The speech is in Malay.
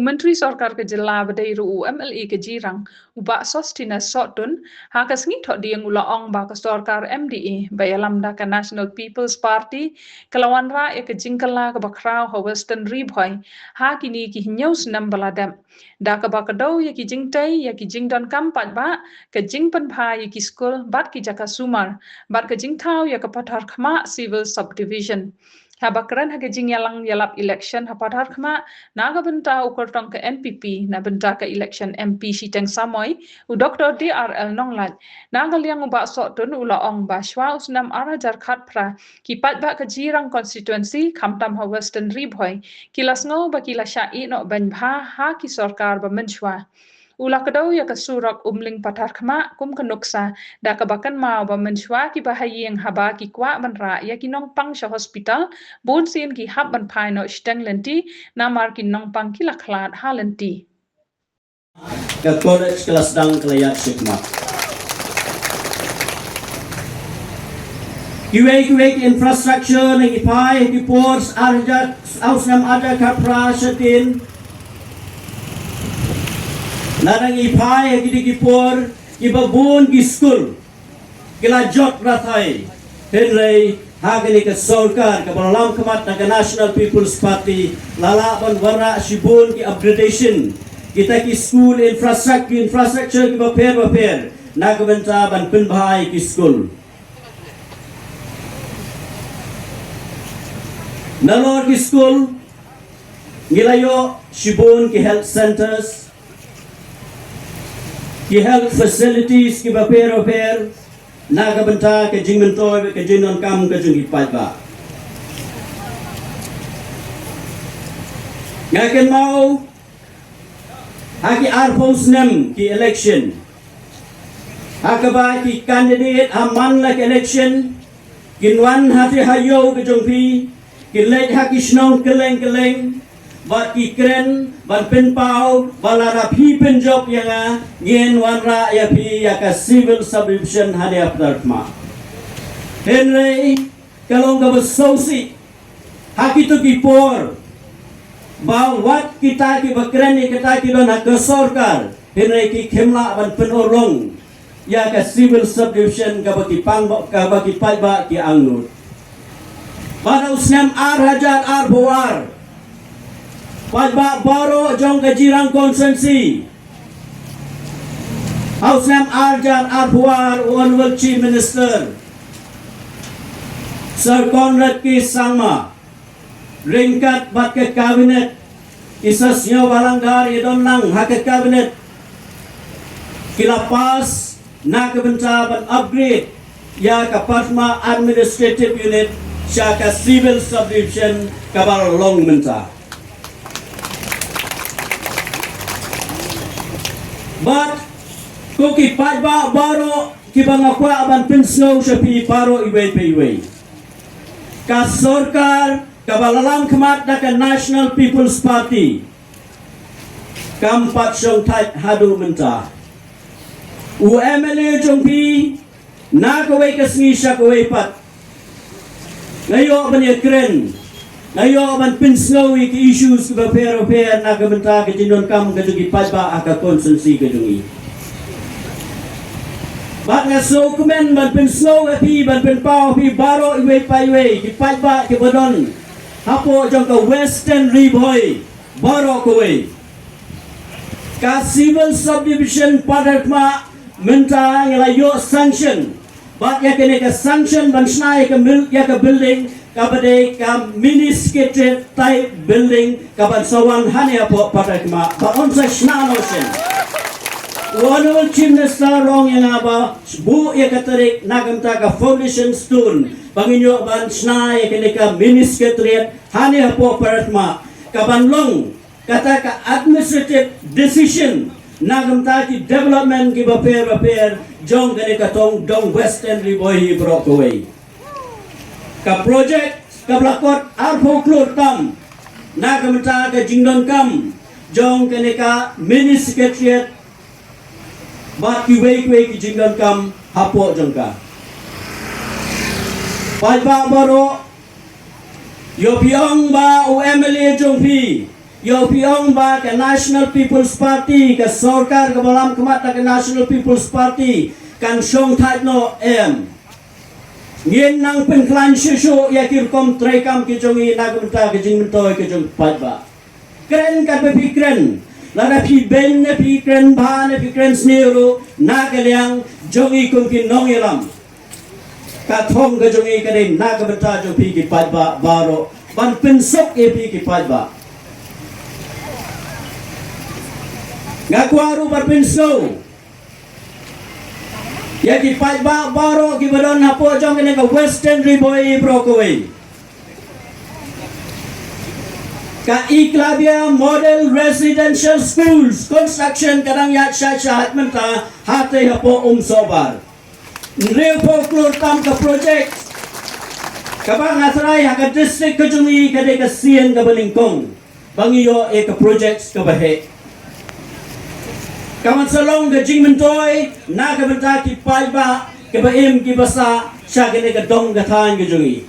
Menteri Sorkar ke Jela badai ru MLA ke Jirang ubak sostina sotun ha ka sengi thok diang ulaong ba ke Sorkar MDA bayalam da ke National People's Party kelawan ra ke jingkylla ke bakrau ha Western Ri Bhoi ha kini ki nyau snem baladam da ke bakadau ya ki jingtai ya ki jingdon kampat ba ke jingpan bha ya ki skul bat ki jaka sumar bat ke jingtau ya ke pathar khama civil subdivision Habakran hake jingyalang yalap election hapadhar khma naga benta ukor tong ke NPP na benta ke election MP siteng samoy u Dr. DRL Nonglat naga liang ubak sotun ula ong baswa usnam ara jarkhat pra kipat ba ke Jirang constituency kamtam ha Western Ri Bhoi kilas ngau ba kila syai no ban bha ha ki sorkar ba menchwa Ula kedau ya ke surak umling patar khma kum ke nuksa da ke bakan mau ba menchwa ki bahayi yang haba ki kwa banra ya ki nong pang sha hospital bun sin ki hab ban pai no steng lenti namar ki nong pang ki lakhlat ha lenti ke college kelas dang kelayak syikmat kiwek infrastructure ng ipai ki ports arjat ausnam ada kapra setin Narang ipai ki dikipor ki babun ki school kila jot rathai henrei hagani ke sorkar ke balam kemat ke National People's Party lala ban warna shibun ki upgradation kita ki school infrastructure ki baper na ke benta ban penbhai ki school nalor ki school ngilayo shibun ki health centers ki health facilities ki baper naga benta ke jingmentoy ke jinon kam ke jungi paiba ngaken mau haki arpo snem ki election hakaba ki candidate aman lak election kinwan hati hayo ke jongpi ki lek haki snong keleng bat ki kren ban pen pau balara phi pen job yang ngien wanrah ya phi ya ka civil subdivision hade aptarma henrei kalong ka besosi haki tu ki por ba wat kita ki bakren ni kita ki don ke sorkar henrei ki khemla ban pen orlong ya ka civil subdivision ka baki pang ka baki paiba ki angnut bana usnam ar hajar ar boar Pajba baro jong ke Jirang constituency. Hausnam Arjan Arpuar Honorable Chief Minister Sir Conrad K. Sangma ringkat bat ke kabinet isasnya walanggar idon lang ha ke kabinet kilapas na ke ban upgrade ya ke Patma administrative unit sya ke civil subdivision kabal long menta But kuki pajba baro kibangakwa aban pinsno shapi paro iwe ka sorkar kabalalang kemat ka National People's Party kampat syong tait hadu menta u MLA jongpi na kowe kesni sya kowe pat ngayo bani kren ngayo ban pinsno ki issues ka pero na ka menta ka jinon kam ka jugi pajba aka consensi ka jungi bat nga so kumen ban pinsno api ban penpao pi baro iwe pa iwe ki pajba ki bodon hapo jong ka Western Ri Bhoi baro kowe ka civil subdivision padatma menta ngalayo sanction bat ya kene ka sanction ban snai ka ya ka building kabade ka mini skate type building kaban sawan hanya po patakma ba onsa snano sen Honorable Chief Minister rong yang aba bu ya katarik nagamta ka foundation stone banginyo ban snai kene ka mini skate hanya po patakma kaban long kata ka administrative decision nagamta ki development ki baper jong kene ka tong dong Western Ri Bhoi Brokaway ka project ka blakot arpo klur kam na kamta ka jingdon kam jong kene ka mini secretariat ba ki wei ki jingdon kam hapo jong ka pajba baro yo piong ba u MLA jong pi Yo piong ba ke National People's Party ke sorkar ke balam kemat ke National People's Party kan song thai no em. Ngien nang pen klan shishu ya kir kom trekam ki jongi nagmenta ke jing mentoy ke jong pat ba. Kren kan be pikren. Lada pi ben ne pi kren ba ne pi kren sniru na ke liang jongi kum ki nong yelam. Ka thong ke jongi ke den nagmenta jo pi ki pat ba baro ban pen sok e pi ki pat ba. Ngakwaru berpinso. Ya ki pat ba baro ki badon hapo jong kene ka Western Ri Bhoi brokaway. Ka iklabia model residential schools construction kadang yak syahat menta hati hapo sobar. Nreo po klur tam ka project. Kabang asray haka district kejungi kade ka sien ka balingkong. Bangiyo e ka projects ka bahe. Kaman salong ke jing mentoy na ke benta ki pai ba ke ba im ki basa sya ke ne ke dong ke than ke jungi